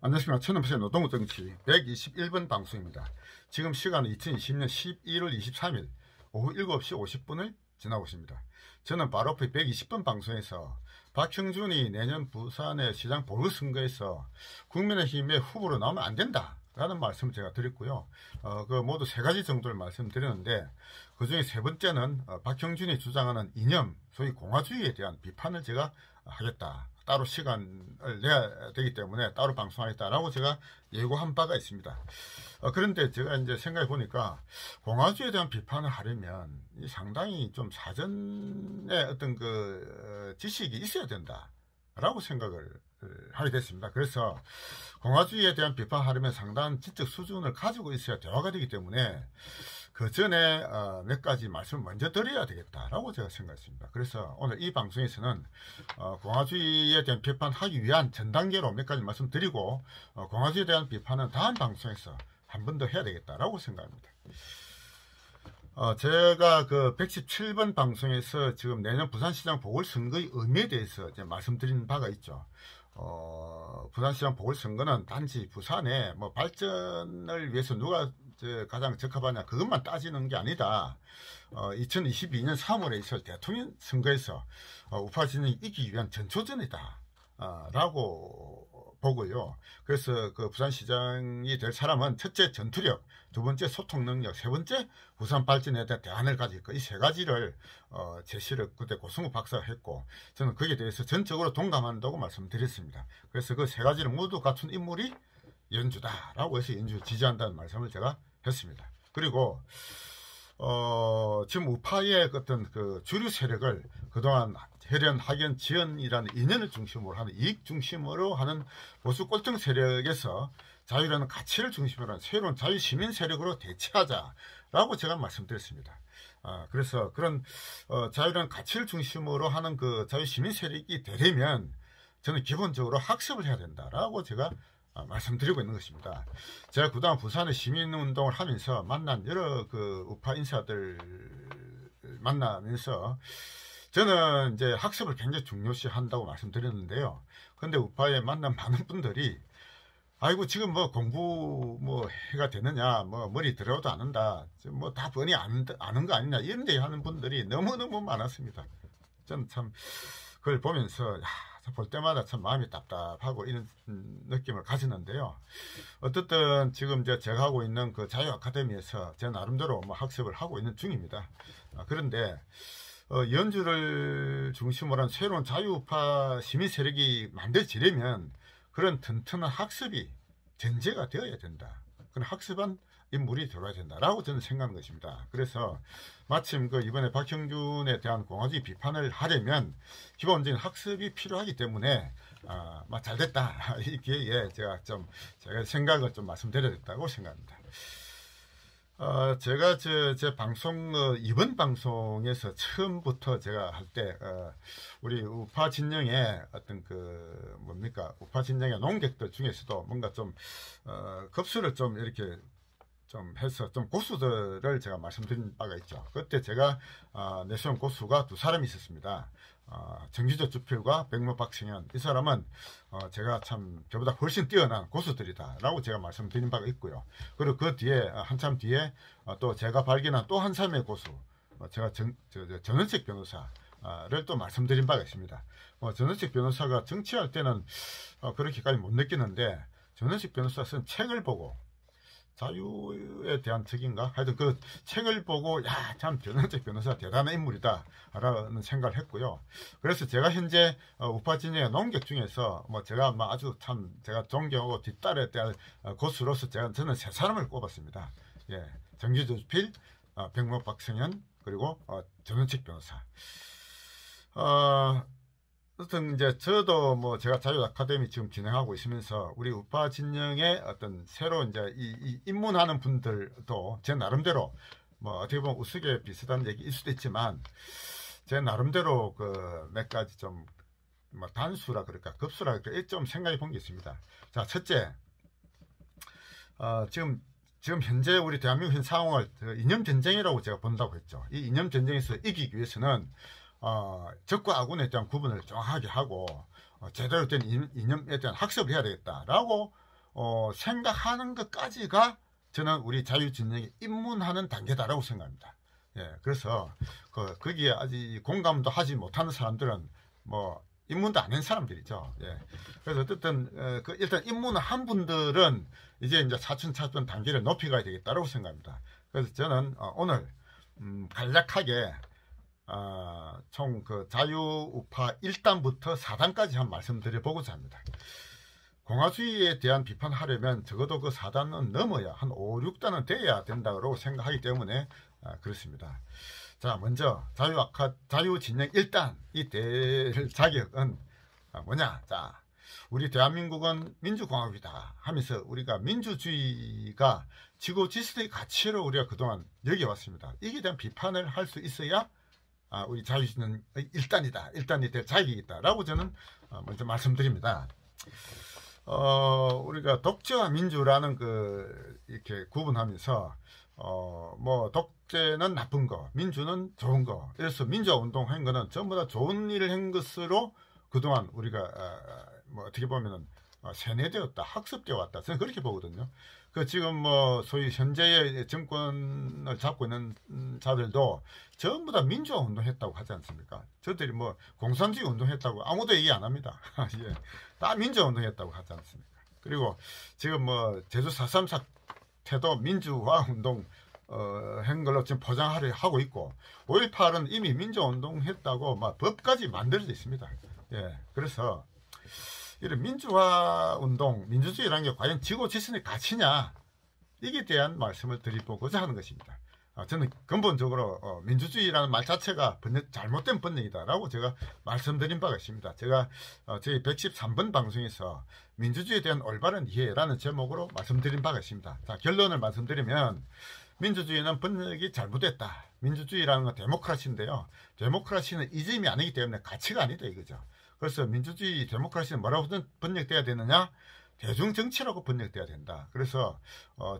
안녕하십니까. 천연부의 노동의 정치 121번 방송입니다. 지금 시간은 2020년 11월 23일 오후 7시 50분을 지나고 있습니다. 저는 바로 앞에 120번 방송에서 박형준이 내년 부산의 시장 보궐선거에서 국민의힘의 후보로 나오면 안 된다 라는 말씀을 제가 드렸고요. 모두 세 가지 정도를 말씀드렸는데, 그 중에 세 번째는 박형준이 주장하는 이념, 소위 공화주의에 대한 비판을 제가 하겠다. 따로 시간을 내야 되기 때문에 따로 방송하겠다라고 제가 예고한 바가 있습니다. 그런데 제가 이제 생각해 보니까 공화주의에 대한 비판을 하려면 상당히 좀 사전에 어떤 지식이 있어야 된다라고 생각을 하게 됐습니다. 그래서 공화주의에 대한 비판하려면 상당한 지적 수준을 가지고 있어야 대화가 되기 때문에 그 전에 몇 가지 말씀을 먼저 드려야 되겠다라고 제가 생각했습니다. 그래서 오늘 이 방송에서는 공화주의에 대한 비판하기 위한 전 단계로 몇 가지 말씀드리고, 공화주의에 대한 비판은 다음 방송에서 한 번 더 해야 되겠다라고 생각합니다. 제가 그 117번 방송에서 지금 내년 부산시장 보궐선거의 의미에 대해서 이제 말씀드린 바가 있죠. 부산시장 보궐선거는 단지 부산의 발전을 위해서 누가 가장 적합하냐 그것만 따지는 게 아니다. 2022년 3월에 있을 대통령 선거에서 우파 진영이 이기기 위한 전초전이다 라고 보고요. 그래서 그 부산시장이 될 사람은 첫째 전투력, 두 번째 소통 능력, 세 번째 부산 발전에 대한 대안을 가질 것, 이 세 가지를 제시를 그때 고승우 박사가 했고, 저는 거기에 대해서 전적으로 동감한다고 말씀드렸습니다. 그래서 그 세 가지를 모두 갖춘 인물이 연주다라고 해서 연주 지지한다는 말씀을 제가 했습니다. 그리고 지금 우파의 어떤 그 주류 세력을 그동안 혈연, 학연, 지연이라는 인연을 중심으로 하는, 이익 중심으로 하는 보수 꼴등 세력에서 자유라는 가치를 중심으로 하는 새로운 자유시민 세력으로 대체하자라고 제가 말씀드렸습니다. 그래서 그런 자유라는 가치를 중심으로 하는 그 자유시민 세력이 되려면 저는 기본적으로 학습을 해야 된다라고 제가 말씀드리고 있는 것입니다. 제가 그동안 부산의 시민운동을 하면서 만난 여러 그 우파 인사들 만나면서 저는 이제 학습을 굉장히 중요시 한다고 말씀드렸는데요. 근데 우파에 만난 많은 분들이 아이고 지금 공부 해가 되느냐, 머리 들어도 안 한다, 다 뻔히 아는 거 아니냐, 이런 데 하는 분들이 너무너무 많았습니다. 저는 참 그걸 보면서 볼 때마다 참 마음이 답답하고 이런 느낌을 가지는데요. 어쨌든 지금 제가 하고 있는 그 자유 아카데미에서 제 나름대로 학습을 하고 있는 중입니다. 그런데 연주를 중심으로 한 새로운 자유우파 시민 세력이 만들어지려면 그런 튼튼한 학습이 전제가 되어야 된다. 그런 학습한 인물이 들어야 된다라고 저는 생각하는 것입니다. 그래서 마침 이번에 박형준에 대한 공화주의 비판을 하려면 기본적인 학습이 필요하기 때문에 잘됐다 이 기회에 제가 생각을 좀 말씀드려야겠다고 생각합니다. 제가 제 방송 이번 방송에서 처음부터 제가 할 때 우리 우파 진영의 어떤 우파 진영의 농객들 중에서도 뭔가 좀 급수를 좀 이렇게 좀 해서 좀 고수들을 제가 말씀드린 바가 있죠. 그때 제가 내세운 고수가 두 사람이 있었습니다. 정기조 주필과 백모 박승현, 이 사람은 제가 참 저보다 훨씬 뛰어난 고수들이다 라고 제가 말씀드린 바가 있고요. 그리고 그 뒤에 한참 뒤에 또 제가 발견한 또 한 사람의 고수, 제가 전원책 변호사를 또 말씀드린 바가 있습니다. 전원책 변호사가 정치할 때는 그렇게까지 못 느끼는데, 전원책 변호사 쓴 책을 보고 자유에 대한 책인가? 하여튼 그 책을 보고 참 전원책 변호사 대단한 인물이다 라는 생각을 했고요. 그래서 제가 현재 우파 진영의 농객 중에서 제가 아주 참 제가 존경하고 뒷따라야 될 고수로서 저는 세 사람을 꼽았습니다. 예, 정기조 주필, 백모 박승현, 그리고 전원책 변호사. 어떤 이제 저도 제가 자유 아카데미 지금 진행하고 있으면서 우리 우파 진영의 어떤 새로 이제 이 입문하는 분들도 제 나름대로 어떻게 보면 우스개 비슷한 얘기일 수도 있지만 제 나름대로 몇 가지 좀 단수라 그럴까 급수라 그럴까 좀 생각해 본 게 있습니다. 자, 첫째, 지금 현재 우리 대한민국 현 상황을 이념 전쟁이라고 제가 본다고 했죠. 이 이념 전쟁에서 이기기 위해서는 적과 아군에 대한 구분을 정확하게 하고 제대로 된 이념에 대한 학습을 해야 되겠다라고 생각하는 것까지가 저는 우리 자유진영이 입문하는 단계다라고 생각합니다. 예, 그래서 거기에 아직 공감도 하지 못하는 사람들은 뭐 입문도 안 한 사람들이죠. 예, 그래서 어쨌든 일단 입문을 한 분들은 이제 차츰차츰 단계를 높이가야 되겠다라고 생각합니다. 그래서 저는 오늘 간략하게 총 자유우파 1단부터 4단까지 한 말씀드려보고자 합니다. 공화주의에 대한 비판하려면 적어도 그 4단은 넘어야 한 5, 6단은 돼야 된다고 생각하기 때문에 그렇습니다. 자, 먼저 자유진영 1단이 될 자격은 뭐냐? 자, 우리 대한민국은 민주공화국이다 하면서 우리가 민주주의가 지구 질서의 가치로 우리가 그동안 여겨왔습니다. 이에 대한 비판을 할 수 있어야 우리 자유진영 1단이다. 1단이 될 자격이 있다라고 저는 먼저 말씀드립니다. 우리가 독재와 민주라는 이렇게 구분하면서 뭐 독재는 나쁜 거, 민주는 좋은 거. 그래서 민주화 운동한 거는 전부 다 좋은 일을 한 것으로 그동안 우리가 뭐 어떻게 보면은 세뇌되었다, 학습되어 왔다. 저는 그렇게 보거든요. 지금 뭐 소위 현재의 정권을 잡고 있는 자들도 전부 다 민주화 운동했다고 하지 않습니까? 저들이 뭐 공산주의 운동했다고 아무도 얘기 안 합니다. 예, 다 민주화 운동했다고 하지 않습니까? 그리고 지금 뭐 제주 4.3 사태도 민주화 운동 한 걸로 지금 포장하려 하고 있고 5.18은 이미 민주화 운동했다고 막 법까지 만들어져 있습니다. 예, 그래서 이런 민주화 운동, 민주주의라는 게 과연 지구 질서의 가치냐, 이게 대한 말씀을 드리고자 하는 것입니다. 저는 근본적으로 민주주의라는 말 자체가 잘못된 번역이다라고 제가 말씀드린 바가 있습니다. 제가 저희 113번 방송에서 민주주의에 대한 올바른 이해라는 제목으로 말씀드린 바가 있습니다. 자, 결론을 말씀드리면 민주주의는 번역이 잘못됐다. 민주주의라는 건 데모크라시인데요. 데모크라시는 이즘이 아니기 때문에 가치가 아니다 이거죠. 그래서 민주주의, 데모크라시는 뭐라고 번역돼야 되느냐? 대중정치라고 번역돼야 된다. 그래서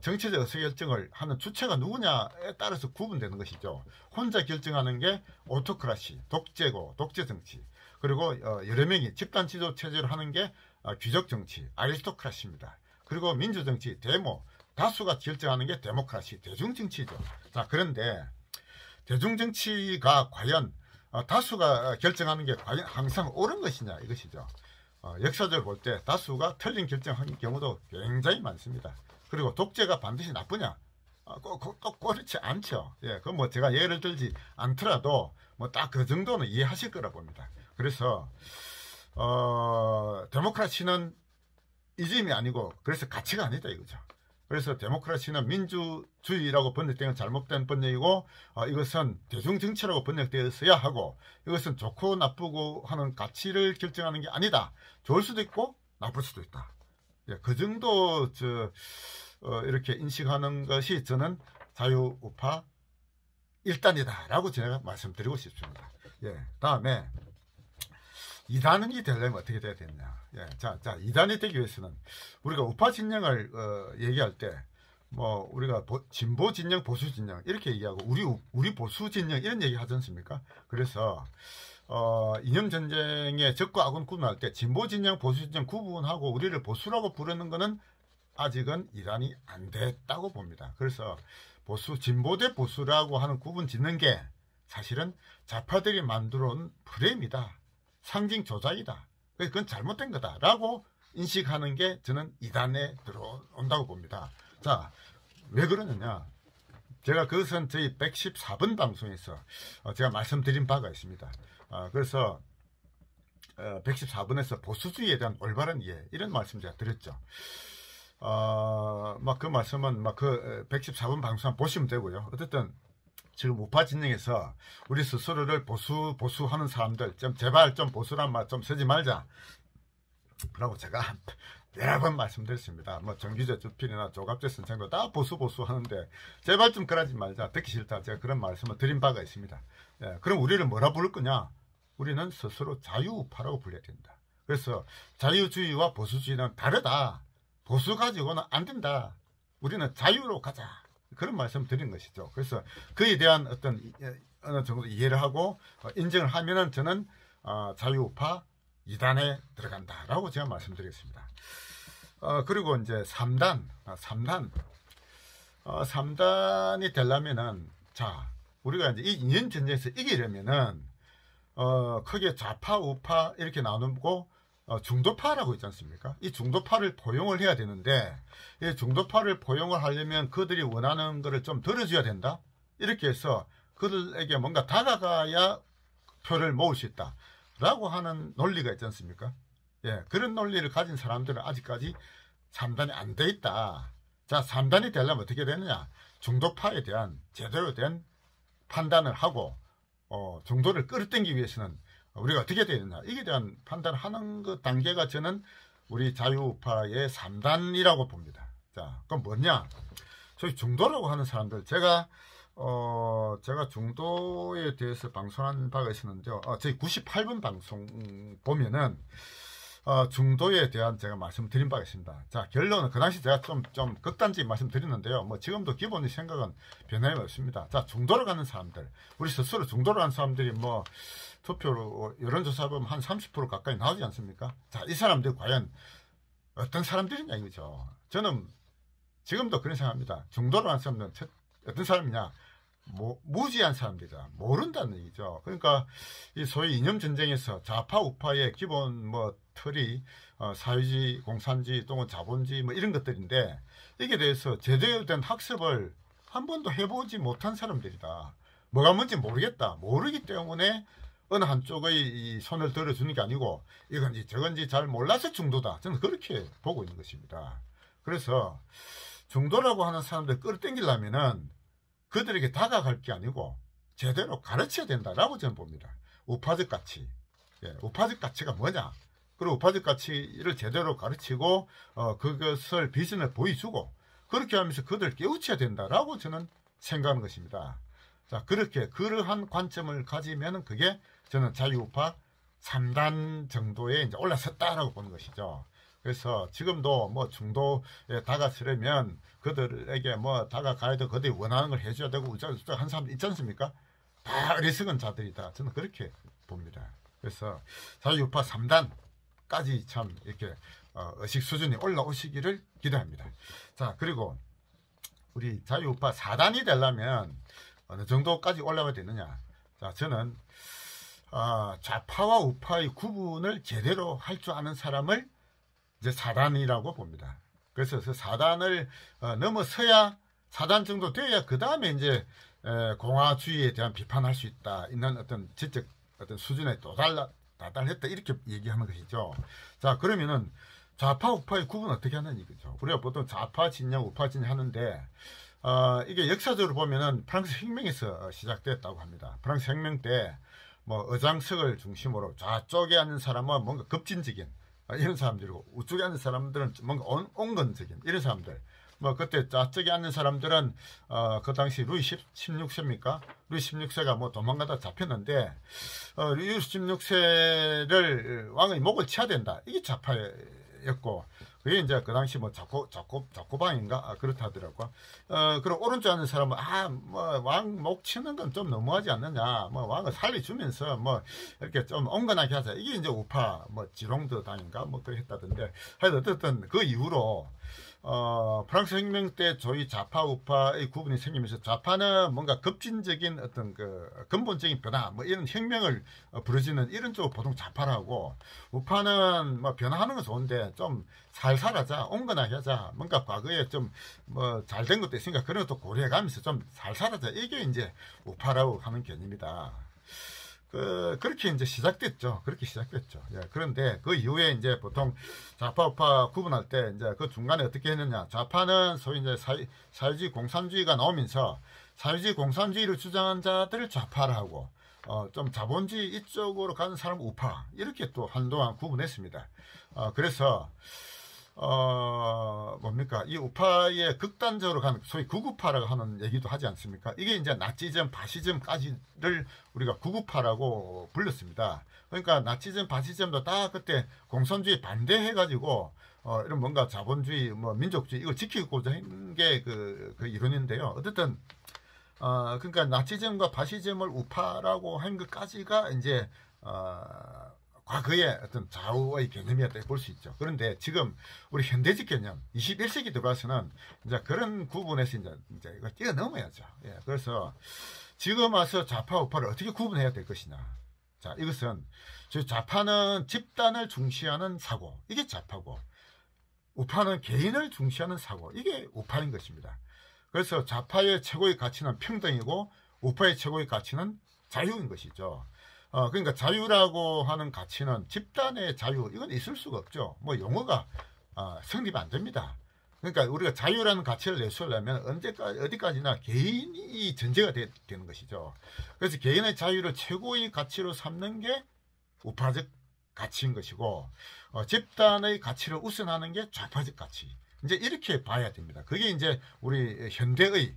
정치적 의사결정을 하는 주체가 누구냐에 따라서 구분되는 것이죠. 혼자 결정하는 게 오토크라시, 독재고, 독재정치. 그리고 여러 명이 집단 지도 체제로 하는 게 귀족정치, 아리스토크라시입니다. 그리고 민주정치, 다수가 결정하는 게 데모크라시, 대중정치죠. 자, 그런데 대중정치가 과연 다수가 결정하는 게 과연 항상 옳은 것이냐 이것이죠. 역사적으로 볼 때 다수가 틀린 결정한 경우도 굉장히 많습니다. 그리고 독재가 반드시 나쁘냐? 꼭 그렇지 않죠. 예, 그 뭐 제가 예를 들지 않더라도 뭐 딱 그 정도는 이해하실 거라 봅니다. 그래서 데모크라시는 이즘이 아니고 그래서 가치가 아니다 이거죠. 그래서 데모크라시는 민주주의라고 번역된 건 잘못된 번역이고 이것은 대중정치라고 번역되었어야 하고 이것은 좋고 나쁘고 하는 가치를 결정하는 게 아니다. 좋을 수도 있고 나쁠 수도 있다. 예, 그 정도 이렇게 인식하는 것이 저는 자유우파 1단이다 라고 제가 말씀드리고 싶습니다. 예, 다음에 2단이 되려면 어떻게 돼야 되느냐. 예, 자, 2단이 되기 위해서는 우리가 우파 진영을 얘기할 때 뭐 우리가 진보 진영, 보수 진영 이렇게 얘기하고 우리 보수 진영 이런 얘기 하지 않습니까? 그래서 이념 전쟁의 적과 악은 구분할 때 진보 진영, 보수 진영 구분하고 우리를 보수라고 부르는 것은 아직은 2단이 안 됐다고 봅니다. 그래서 진보 대 보수라고 하는 구분 짓는 게 사실은 좌파들이 만들어 온 프레임이다. 상징 조작이다. 그건 잘못된 거다라고 인식하는 게 저는 2단에 들어온다고 봅니다. 자, 왜 그러느냐? 제가 그것은 저희 114번 방송에서 제가 말씀드린 바가 있습니다. 그래서 114번에서 보수주의에 대한 올바른 이해 이런 말씀 제가 드렸죠. 막 그 말씀은 그 114번 방송 보시면 되고요. 어쨌든 지금 우파 진영에서 우리 스스로를 보수하는 사람들 제발 좀 보수란 말 좀 쓰지 말자 라고 제가 여러 번 말씀드렸습니다. 뭐 정규재 주필이나 조갑재 선생도 다 보수 하는데 제발 좀 그러지 말자, 듣기 싫다, 제가 그런 말씀을 드린 바가 있습니다. 예, 그럼 우리를 뭐라 부를 거냐? 우리는 스스로 자유우파라고 불려야 된다. 그래서 자유주의와 보수주의는 다르다. 보수 가지고는 안 된다. 우리는 자유로 가자. 그런 말씀 드린 것이죠. 그래서 그에 대한 어떤 어느 정도 이해를 하고 인정을 하면은 저는 자유우파 2단에 들어간다라고 제가 말씀드리겠습니다. 그리고 이제 3단이 되려면은, 자, 우리가 이제 이 이념 전쟁에서 이기려면은, 크게 좌파, 우파 이렇게 나누고, 중도파라고 있지 않습니까? 이 중도파를 포용을 해야 되는데, 이 중도파를 포용을 하려면 그들이 원하는 거를 좀 들어줘야 된다? 이렇게 해서 그들에게 뭔가 다가가야 표를 모을 수 있다. 라고 하는 논리가 있지 않습니까? 예, 그런 논리를 가진 사람들은 아직까지 3단이 안 돼 있다. 자, 3단이 되려면 어떻게 되느냐? 중도파에 대한 제대로 된 판단을 하고, 중도를 끌어당기기 위해서는 우리가 어떻게 해야 되느냐? 이게 대한 판단을 하는 그 단계가 저는 우리 자유우파의 3단이라고 봅니다. 자, 그럼 뭐냐? 저희 중도라고 하는 사람들, 제가 중도에 대해서 방송한 바가 있었는데요. 저희 98번 방송 보면은, 중도에 대한 제가 말씀드린 바가 있습니다. 자, 결론은 그 당시 제가 좀 극단적인 말씀드렸는데요. 뭐 지금도 기본의 생각은 변함이 없습니다. 자, 중도로 가는 사람들, 우리 스스로 중도로 가는 사람들이 뭐 투표로 여론조사 보면 한 30% 가까이 나오지 않습니까? 자, 이 사람들이 과연 어떤 사람들이냐 이거죠. 저는 지금도 그런 생각합니다. 중도로 가는 사람들은 어떤 사람이냐? 무지한 사람들이다. 모른다는 얘기죠. 그러니까 이 소위 이념 전쟁에서 좌파 우파의 기본 뭐 틀이 사회주의, 공산주의 또는 자본주의 뭐 이런 것들인데, 이게 대해서 제대로 된 학습을 한 번도 해보지 못한 사람들이다. 뭐가 뭔지 모르겠다. 모르기 때문에 어느 한쪽의 이 손을 들어주는 게 아니고 이건지 저건지 잘 몰라서 중도다. 저는 그렇게 보고 있는 것입니다. 그래서 중도라고 하는 사람들 끌어당기려면은 그들에게 다가갈 게 아니고 제대로 가르쳐야 된다라고 저는 봅니다. 우파적 가치. 예, 우파적 가치가 뭐냐? 그리고 우파적 가치를 제대로 가르치고 그것을 비전을 보여주고 그렇게 하면서 그들을 깨우쳐야 된다라고 저는 생각하는 것입니다. 자, 그러한 관점을 가지면은 그게 저는 자유우파 3단 정도에 이제 올라섰다라고 보는 것이죠. 그래서 지금도 뭐 중도에 다가서려면 그들에게 뭐 다가가야 되고 그들이 원하는 걸 해줘야 되고 한 사람 있지 않습니까? 다 어리석은 자들이다. 저는 그렇게 봅니다. 그래서 자유우파 3단까지 참 이렇게 의식 수준이 올라오시기를 기대합니다. 자, 그리고 우리 자유우파 4단이 되려면 어느 정도까지 올라가야 되느냐? 자, 저는 좌파와 우파의 구분을 제대로 할 줄 아는 사람을 이제 4단이라고 봅니다. 그래서 그 4단을 넘어서야 4단 정도 돼야 그 다음에 이제 공화주의에 대한 비판할 수 있는 어떤 지적 어떤 수준에 도달했다 이렇게 얘기하는 것이죠. 자, 그러면은 좌파 우파의 구분 어떻게 하는 얘기죠? 우리가 보통 좌파 진영 우파 진영 하는데 이게 역사적으로 보면은 프랑스 혁명에서 시작됐다고 합니다. 프랑스 혁명 때 뭐 의장석을 중심으로 좌쪽에 앉는 사람은 뭔가 급진적인 이런 사람들이고 우쪽에 앉는 사람들은 뭔가 온건적인 이런 사람들. 뭐 그때 좌쪽에 앉는 사람들은 그 당시 루이 16세입니까? 루이 16세가 뭐 도망가다 잡혔는데 루이 16세를 왕의 목을 쳐야 된다. 이게 좌파였고 그게 이제 그 당시 뭐 자코방인가 그렇다 하더라고. 그리고 오른쪽 앉는 사람은 뭐 왕 목 치는 건 좀 너무하지 않느냐. 뭐 왕을 살려주면서 뭐 이렇게 좀 온건하게 하자. 이게 이제 우파 뭐 지롱드 당인가 뭐 그렇게 했다던데. 하여튼 어쨌든 그 이후로 프랑스 혁명 때 저희 좌파 우파의 구분이 생기면서 좌파는 뭔가 급진적인 어떤 그 근본적인 변화 뭐 이런 혁명을 부르지는 이런 쪽을 보통 좌파라고, 우파는 뭐 변화하는 건 좋은데 좀 살살하자, 온건하게 하자, 뭔가 과거에 좀 뭐 잘된 것도 있으니까 그런 것도 고려해 가면서 좀 살살하자, 이게 이제 우파라고 하는 개념이다. 그렇게 이제 시작됐죠. 그렇게 시작됐죠. 예, 그런데 그 이후에 이제 보통 좌파 우파 구분할 때 이제 그 중간에 어떻게 했느냐. 좌파는 소위 이제 사회주의 공산주의가 나오면서 사회주의 공산주의를 주장한 자들을 좌파라고, 좀 자본주의 이쪽으로 가는 사람 우파, 이렇게 또 한동안 구분했습니다. 그래서 뭡니까? 이 우파의 극단적으로 가는 소위 구구파라고 하는 얘기도 하지 않습니까? 이게 이제 나치즘, 파시즘까지를 우리가 구구파라고 불렀습니다. 그러니까 나치즘, 파시즘도 다 그때 공산주의 반대해가지고 이런 뭔가 자본주의, 뭐 민족주의 이걸 지키고자 한 게 그 이론인데요. 어쨌든 그러니까 나치즘과 파시즘을 우파라고 한 것까지가 이제 과거의 어떤 좌우의 개념이었다 볼 수 있죠. 그런데 지금 우리 현대적 개념 21세기 들어와서는 이제 그런 구분에서 이제 이걸 뛰어넘어야죠. 예, 그래서 지금 와서 좌파 우파를 어떻게 구분해야 될 것이냐. 자, 이것은 좌파는 집단을 중시하는 사고, 이게 좌파고, 우파는 개인을 중시하는 사고, 이게 우파인 것입니다. 그래서 좌파의 최고의 가치는 평등이고 우파의 최고의 가치는 자유인 것이죠. 그러니까 자유라고 하는 가치는 집단의 자유, 이건 있을 수가 없죠. 뭐 용어가 성립이 안 됩니다. 그러니까 우리가 자유라는 가치를 내세우려면 어디까지나 개인이 전제가 되는 것이죠. 그래서 개인의 자유를 최고의 가치로 삼는 게 우파적 가치인 것이고, 집단의 가치를 우선하는 게 좌파적 가치. 이제 이렇게 봐야 됩니다. 그게 이제 우리 현대의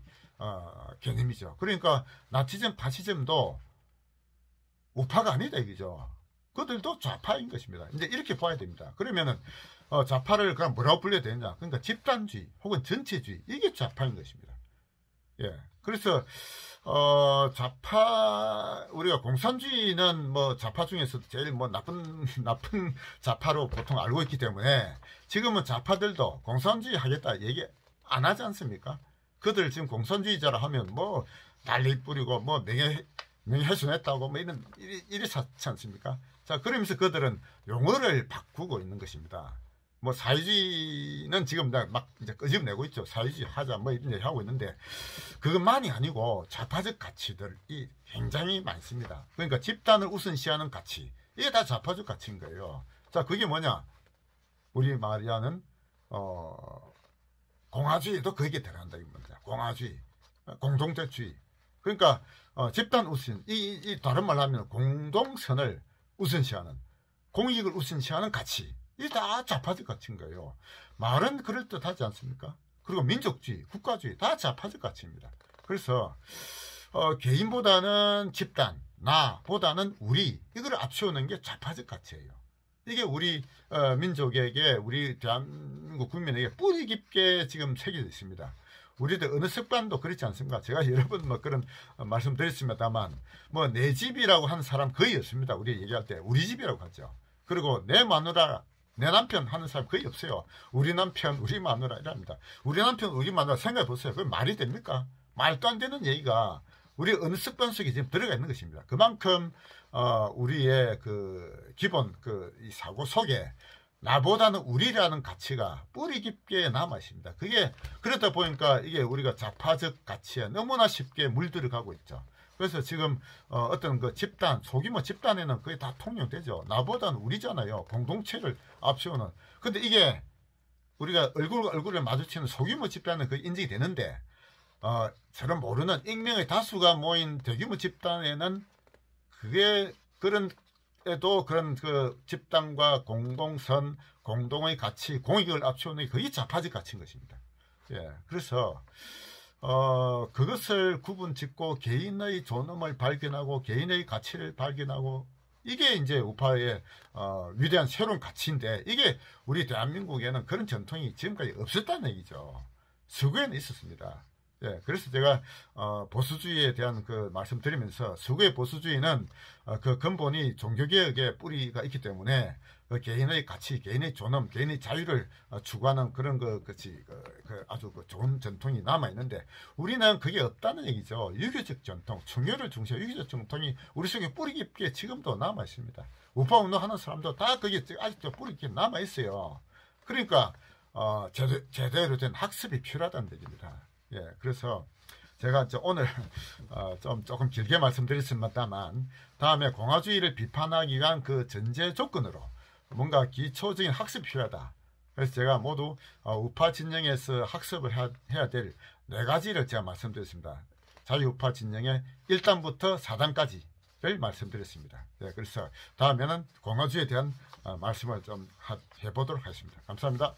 개념이죠. 그러니까 나치즘, 파시즘도 우파가 아니다 이거죠. 그들도 좌파인 것입니다. 이제 이렇게 봐야 됩니다. 그러면은 좌파를 그럼 뭐라고 불러야 되느냐? 그러니까 집단주의 혹은 전체주의, 이게 좌파인 것입니다. 예. 그래서 좌파, 우리가 공산주의는 뭐 좌파 중에서 제일 뭐 나쁜 좌파로 보통 알고 있기 때문에 지금은 좌파들도 공산주의 하겠다 얘기 안 하지 않습니까? 그들 지금 공산주의자라 하면 뭐 난리 뿌리고 뭐 명예훼손했다고 뭐 이렇지 않습니까? 자, 그러면서 그들은 용어를 바꾸고 있는 것입니다. 뭐 사회주의는 지금 막 이제 끄집어내고 있죠. 사회주의 하자 뭐 이런 얘기 하고 있는데 그것만이 아니고 좌파적 가치들이 굉장히 많습니다. 그러니까 집단을 우선시하는 가치, 이게 다 좌파적 가치인 거예요. 자, 그게 뭐냐? 우리 말하는 공화주의도 거기에 들어간다 이겁니다. 공화주의, 공동체주의. 그러니까 집단 우선, 이 다른 말로 하면 공동선을 우선시하는, 공익을 우선시하는 가치, 이게 다 좌파적 가치인 거예요. 말은 그럴듯하지 않습니까? 그리고 민족주의, 국가주의 다 좌파적 가치입니다. 그래서 개인보다는 집단, 나보다는 우리, 이걸 앞세우는 게 좌파적 가치예요. 이게 우리 민족에게, 우리 대한민국 국민에게 뿌리 깊게 지금 새겨져 있습니다. 우리들 어느 습관도 그렇지 않습니까? 제가 여러 번 뭐 그런 말씀드렸습니다만, 뭐 내 집이라고 하는 사람 거의 없습니다. 우리 얘기할 때 우리 집이라고 하죠. 그리고 내 마누라, 내 남편 하는 사람 거의 없어요. 우리 남편, 우리 마누라 이랍니다. 우리 남편, 우리 마누라 생각해 보세요. 그게 말이 됩니까? 말도 안 되는 얘기가 우리 어느 습관 속에 지금 들어가 있는 것입니다. 그만큼 우리의 그 기본 이 사고 속에 나보다는 우리라는 가치가 뿌리 깊게 남아 있습니다. 그게 그러다 보니까 이게 우리가 좌파적 가치에 너무나 쉽게 물들어가고 있죠. 그래서 지금 어떤 그 집단, 소규모 집단에는 거의 다 통용되죠. 나보다는 우리잖아요. 공동체를 앞세우는. 근데 이게 우리가 얼굴과 얼굴을 마주치는 소규모 집단은 거의 인정이 되는데 저는 모르는 익명의 다수가 모인 대규모 집단에는 그게 그런 그 집단과 공동선, 공동의 가치, 공익을 앞세우는 게 거의 좌파적 가치인 것입니다. 예, 그래서 그것을 구분 짓고 개인의 존엄을 발견하고 개인의 가치를 발견하고, 이게 이제 우파의 위대한 새로운 가치인데, 이게 우리 대한민국에는 그런 전통이 지금까지 없었다는 얘기죠. 서구에는 있었습니다. 예, 그래서 제가 보수주의에 대한 그 말씀드리면서, 서구의 보수주의는 그 근본이 종교개혁의 뿌리가 있기 때문에 그 개인의 가치, 개인의 존엄, 개인의 자유를 추구하는 그런 아주 좋은 전통이 남아 있는데, 우리는 그게 없다는 얘기죠. 유교적 전통, 청교를 중시한 유교적 전통이 우리 속에 뿌리 깊게 지금도 남아 있습니다. 우파 운동하는 사람도 다 그게 아직도 뿌리 깊게 남아 있어요. 그러니까 제대로 된 학습이 필요하다는 얘기입니다. 예, 그래서 제가 오늘 조금 길게 말씀드렸습니다만, 다음에 공화주의를 비판하기 위한 그 전제 조건으로 뭔가 기초적인 학습이 필요하다. 그래서 제가 모두 우파 진영에서 학습을 해야 될 4가지를 제가 말씀드렸습니다. 자유우파 진영의 1단부터 4단까지를 말씀드렸습니다. 예, 그래서 다음에는 공화주의에 대한 말씀을 좀 해보도록 하겠습니다. 감사합니다.